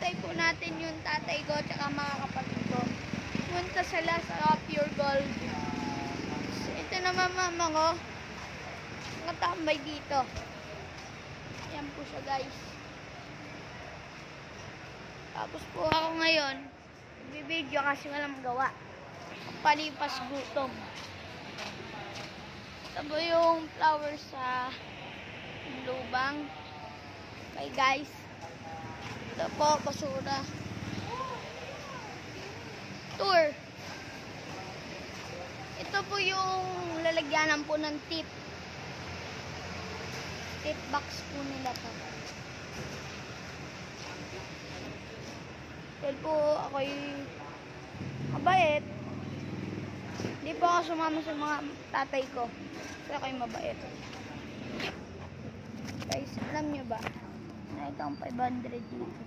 Hinihintay po natin yung tatay ko tsaka mga kapatid ko. Punta sila sa Pure Gold. So, ito naman mama ko. Nakatambay dito. Ayan po siya guys. Tapos po ako ngayon, nagbibideo kasi walang gawa. Palipas gutom. Ito po yung flowers sa lubang. Okay guys. Ito po, basura. Tour. Ito po yung lalagyanan po ng tip. Tip box po nila to. Dahil po ako'y mabait. Hindi po ako sumama sa mga tatay ko. Kasi ako'y mabait. Guys, alam nyo ba? Na itong 500 dito.